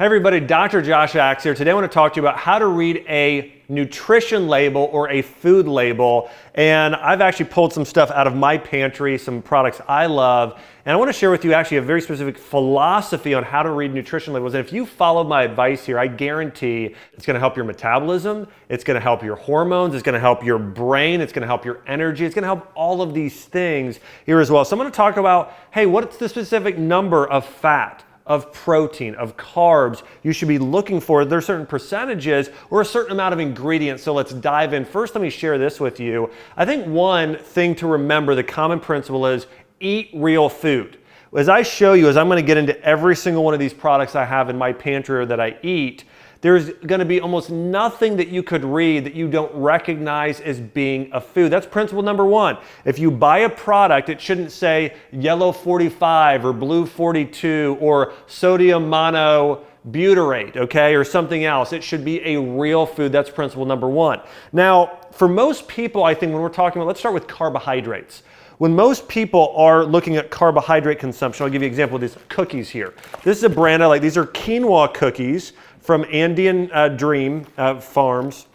Hey everybody, Dr. Josh Axe here. Today I want to talk to you about how to read a nutrition label or a food label. And I've actually pulled some stuff out of my pantry, some products I love. And I want to share with you actually a very specific philosophy on how to read nutrition labels. And if you follow my advice here, I guarantee it's going to help your metabolism, it's going to help your hormones, it's going to help your brain, it's going to help your energy, it's going to help all of these things here as well. So I'm going to talk about, hey, what's the specific number of fat, of protein, of carbs you should be looking for? There's certain percentages or a certain amount of ingredients. So let's dive in. First, let me share this with you. I think one thing to remember, the common principle is eat real food. As I show you, as I'm going to get into every single one of these products I have in my pantry or that I eat, there's going to be almost nothing that you could read that you don't recognize as being a food. That's principle number one. If you buy a product, it shouldn't say yellow 45 or blue 42 or sodium monobutyrate, okay, or something else. It should be a real food. That's principle number one. Now, for most people, I think when we're talking about, let's start with carbohydrates. When most people are looking at carbohydrate consumption, I'll give you an example of these cookies here. This is a brand I like. These are quinoa cookies from Andean Dream Farms.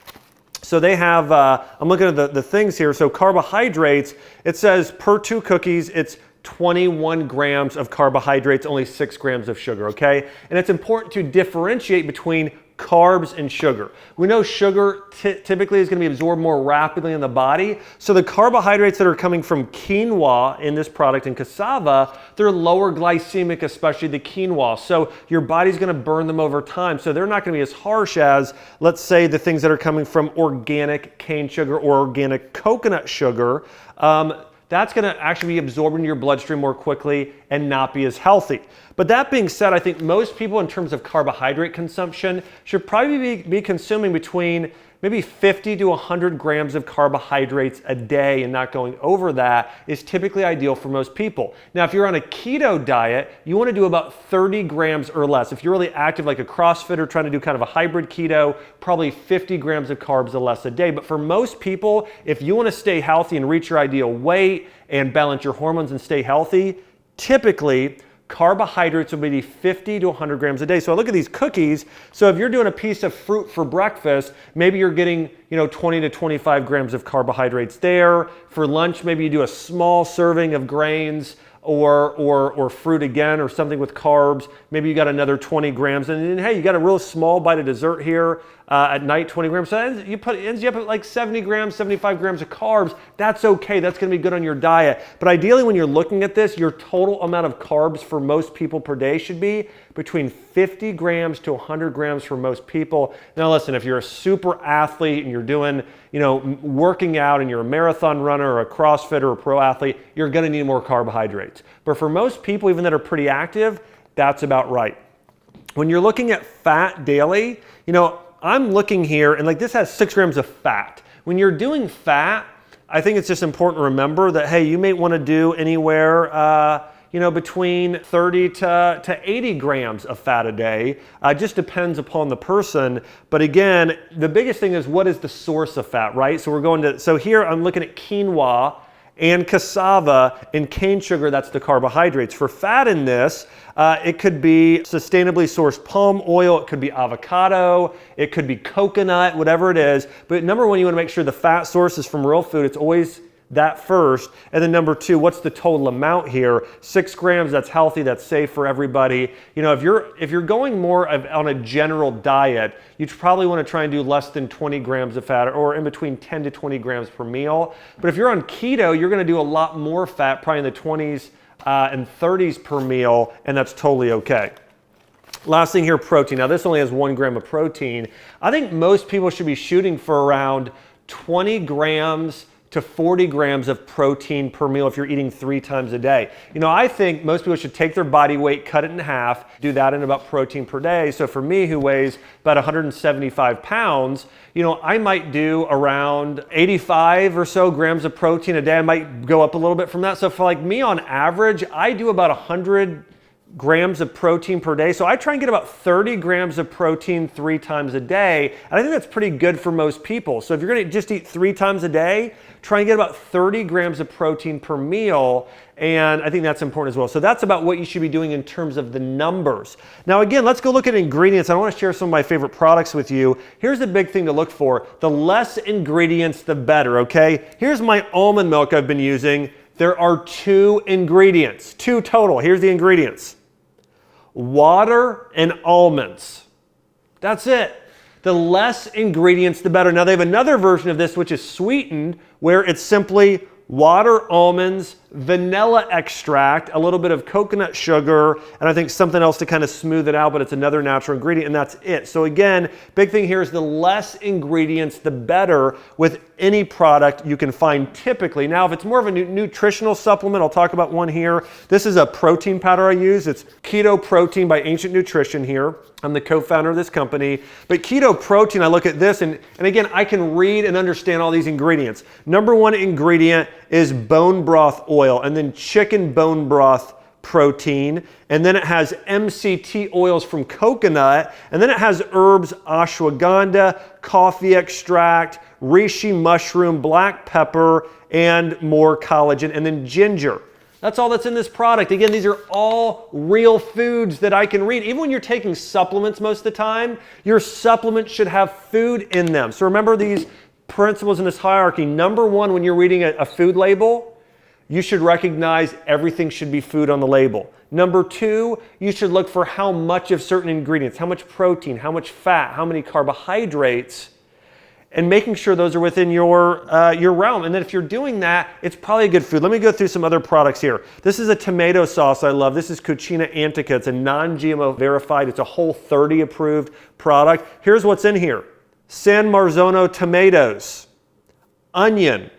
So they have, I'm looking at the things here. So carbohydrates, it says per 2 cookies, it's 21 grams of carbohydrates, only 6 grams of sugar, okay? And it's important to differentiate between carbs and sugar. We know sugar typically is going to be absorbed more rapidly in the body. So the carbohydrates that are coming from quinoa in this product and cassava, they're lower glycemic, especially the quinoa. So your body's going to burn them over time. So they're not going to be as harsh as, let's say, the things that are coming from organic cane sugar or organic coconut sugar. That's going to actually be absorbed into your bloodstream more quickly and not be as healthy. But that being said, I think most people in terms of carbohydrate consumption should probably be consuming between maybe 50 to 100 grams of carbohydrates a day, and not going over that is typically ideal for most people. Now, if you're on a keto diet, you want to do about 30 grams or less. If you're really active like a CrossFitter trying to do kind of a hybrid keto, probably 50 grams of carbs or less a day. But for most people, if you want to stay healthy and reach your ideal weight and balance your hormones and stay healthy, typically carbohydrates will be 50 to 100 grams a day. So I look at these cookies. So if you're doing a piece of fruit for breakfast, maybe you're getting 20 to 25 grams of carbohydrates there. For lunch, maybe you do a small serving of grains or fruit again, or something with carbs. Maybe you got another 20 grams. And then, hey, you got a real small bite of dessert here at night, 20 grams. So it ends you up at like 70 grams, 75 grams of carbs. That's okay. That's going to be good on your diet. But ideally, when you're looking at this, your total amount of carbs for most people per day should be between 50 grams to 100 grams for most people. Now listen, if you're a super athlete and you're doing, working out and you're a marathon runner or a CrossFitter or a pro athlete, you're going to need more carbohydrates. But for most people, even that are pretty active, that's about right. When you're looking at fat daily, I'm looking here and like this has 6 grams of fat. When you're doing fat, I think it's just important to remember that, hey, you may want to do anywhere, between 30 to 80 grams of fat a day. Just depends upon the person. But again, the biggest thing is what is the source of fat, right? So here I'm looking at quinoa and cassava and cane sugar, that's the carbohydrates. For fat in this, it could be sustainably sourced palm oil, it could be avocado, it could be coconut, whatever it is. But number one, you want to make sure the fat source is from real food. It's always that first. And then number two, what's the total amount here? 6 grams, that's healthy, that's safe for everybody. If you're going more on a general diet, you probably want to try and do less than 20 grams of fat, or in between 10 to 20 grams per meal. But if you're on keto, you're going to do a lot more fat, probably in the 20s and 30s per meal, and that's totally okay. Last thing here, protein. Now this only has 1 gram of protein. I think most people should be shooting for around 20 grams to 40 grams of protein per meal if you're eating 3 times a day. I think most people should take their body weight, cut it in half, do that in about protein per day. So for me, who weighs about 175 pounds, I might do around 85 or so grams of protein a day. I might go up a little bit from that. So for like me on average, I do about 100 grams of protein per day. So I try and get about 30 grams of protein 3 times a day. And I think that's pretty good for most people. So if you're going to just eat 3 times a day, try and get about 30 grams of protein per meal. And I think that's important as well. So that's about what you should be doing in terms of the numbers. Now again, let's go look at ingredients. I want to share some of my favorite products with you. Here's the big thing to look for. The less ingredients, the better, okay? Here's my almond milk I've been using. There are 2 ingredients, 2 total. Here's the ingredients. Water and almonds. That's it. The less ingredients, the better. Now they have another version of this which is sweetened, where it's simply water, almonds, vanilla extract, a little bit of coconut sugar, and I think something else to kind of smooth it out, but it's another natural ingredient, and that's it. So again, big thing here is the less ingredients, the better with any product you can find typically. Now, if it's more of a nutritional supplement, I'll talk about one here. This is a protein powder I use. It's Keto Protein by Ancient Nutrition here. I'm the co-founder of this company. But Keto Protein, I look at this, and again, I can read and understand all these ingredients. Number 1 ingredient is bone broth oil, and then chicken bone broth protein, and then it has MCT oils from coconut, and then it has herbs, ashwagandha, coffee extract, reishi mushroom, black pepper, and more collagen, and then ginger. That's all that's in this product. Again, these are all real foods that I can read. Even when you're taking supplements most of the time, your supplements should have food in them. So remember these principles in this hierarchy. Number 1, when you're reading a food label, you should recognize everything should be food on the label. Number 2, you should look for how much of certain ingredients, how much protein, how much fat, how many carbohydrates, and making sure those are within your realm. And then if you're doing that, it's probably a good food. Let me go through some other products here. This is a tomato sauce I love. This is Cucina Antica. It's a non-GMO verified. It's a Whole30 approved product. Here's what's in here. San Marzano tomatoes, onion,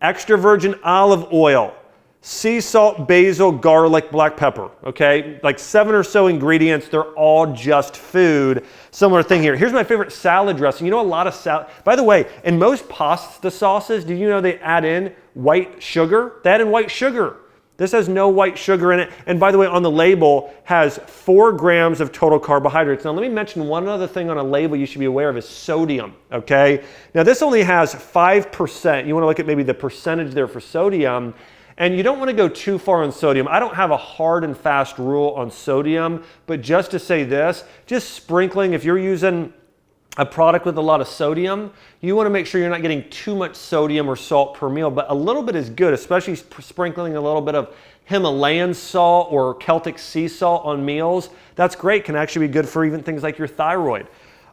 extra virgin olive oil, sea salt, basil, garlic, black pepper, okay? Like 7 or so ingredients, they're all just food. Similar thing here. Here's my favorite salad dressing. You know, a lot of salad, by the way, in most pasta sauces, did you know they add in white sugar? They add in white sugar. This has no white sugar in it. And by the way, on the label has 4 grams of total carbohydrates. Now let me mention one other thing on a label you should be aware of is sodium, okay? Now this only has 5%. You want to look at maybe the percentage there for sodium. And you don't want to go too far on sodium. I don't have a hard and fast rule on sodium, but just to say this, just sprinkling, if you're using a product with a lot of sodium, you want to make sure you're not getting too much sodium or salt per meal, but a little bit is good, especially sprinkling a little bit of Himalayan salt or Celtic sea salt on meals. That's great, can actually be good for even things like your thyroid.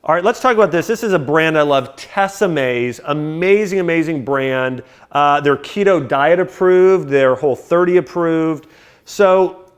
All right, let's talk about this. This is a brand I love, Tessemae's. Amazing, amazing brand. They're keto diet approved. They're Whole30 approved. So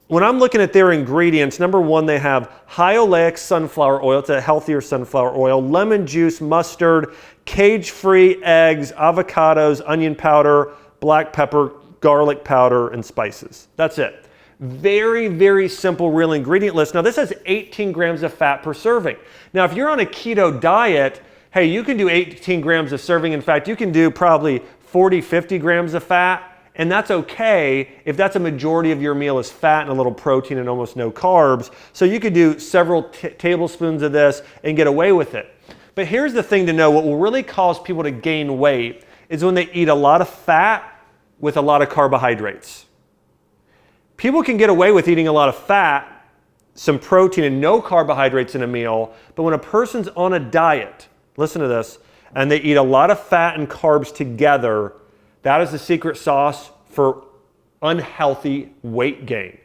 when I'm looking at their ingredients, number 1, they have high oleic sunflower oil. It's a healthier sunflower oil, lemon juice, mustard, cage-free eggs, avocados, onion powder, black pepper, garlic powder, and spices. That's it. Very, very simple real ingredient list. Now this has 18 grams of fat per serving. Now if you're on a keto diet, hey, you can do 18 grams of serving. In fact, you can do probably 40, 50 grams of fat, and that's okay if that's a majority of your meal is fat and a little protein and almost no carbs. So you could do several tablespoons of this and get away with it. But here's the thing to know, what will really cause people to gain weight is when they eat a lot of fat with a lot of carbohydrates. People can get away with eating a lot of fat, some protein, and no carbohydrates in a meal, but when a person's on a diet, listen to this, and they eat a lot of fat and carbs together, that is the secret sauce for unhealthy weight gain.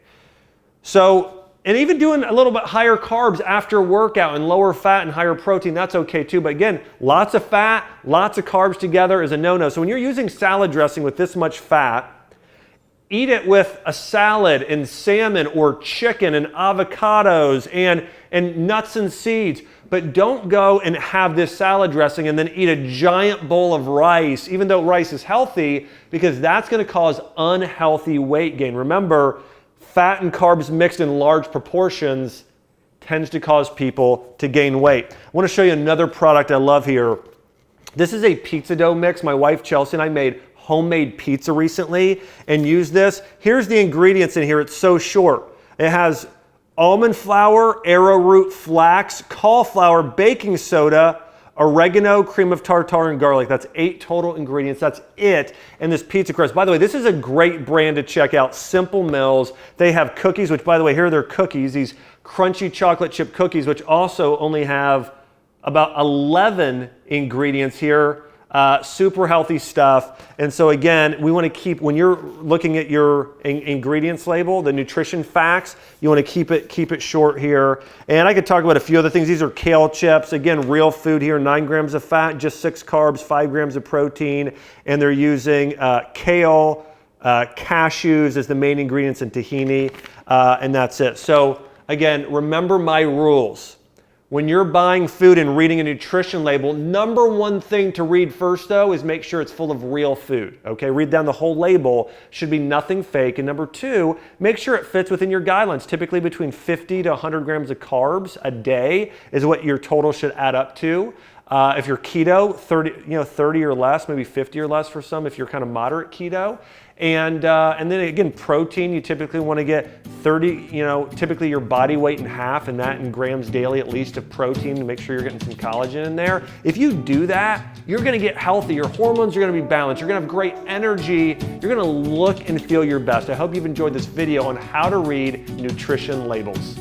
So, and even doing a little bit higher carbs after a workout and lower fat and higher protein, that's okay too. But again, lots of fat, lots of carbs together is a no-no. So when you're using salad dressing with this much fat, eat it with a salad and salmon or chicken and avocados and nuts and seeds. But don't go and have this salad dressing and then eat a giant bowl of rice, even though rice is healthy, because that's going to cause unhealthy weight gain. Remember, fat and carbs mixed in large proportions tends to cause people to gain weight. I want to show you another product I love here. This is a pizza dough mix. My wife Chelsea and I made homemade pizza recently and used this. Here's the ingredients in here. It's so short. It has almond flour, arrowroot, flax, cauliflower, baking soda, oregano, cream of tartar, and garlic. That's 8 total ingredients. That's it in this pizza crust. By the way, this is a great brand to check out, Simple Mills. They have cookies, which, by the way, here are their cookies, these crunchy chocolate chip cookies, which also only have about 11 ingredients here. Super healthy stuff. And so again, we want to keep, when you're looking at your ingredients label, the nutrition facts, you want to keep it short here. And I could talk about a few other things. These are kale chips. Again, real food here, 9 grams of fat, just 6 carbs, 5 grams of protein. And they're using kale, cashews as the main ingredients in tahini, and that's it. So again, remember my rules. When you're buying food and reading a nutrition label, number one thing to read first though is make sure it's full of real food, okay? Read down the whole label, should be nothing fake. And number 2, make sure it fits within your guidelines. Typically between 50 to 100 grams of carbs a day is what your total should add up to. If you're keto, 30 or less, maybe 50 or less for some if you're kind of moderate keto. And then again, protein, you typically want to get 30, typically your body weight in half, and that in grams daily at least of protein to make sure you're getting some collagen in there. If you do that, you're going to get healthy. Your hormones are going to be balanced. You're going to have great energy. You're going to look and feel your best. I hope you've enjoyed this video on how to read nutrition labels.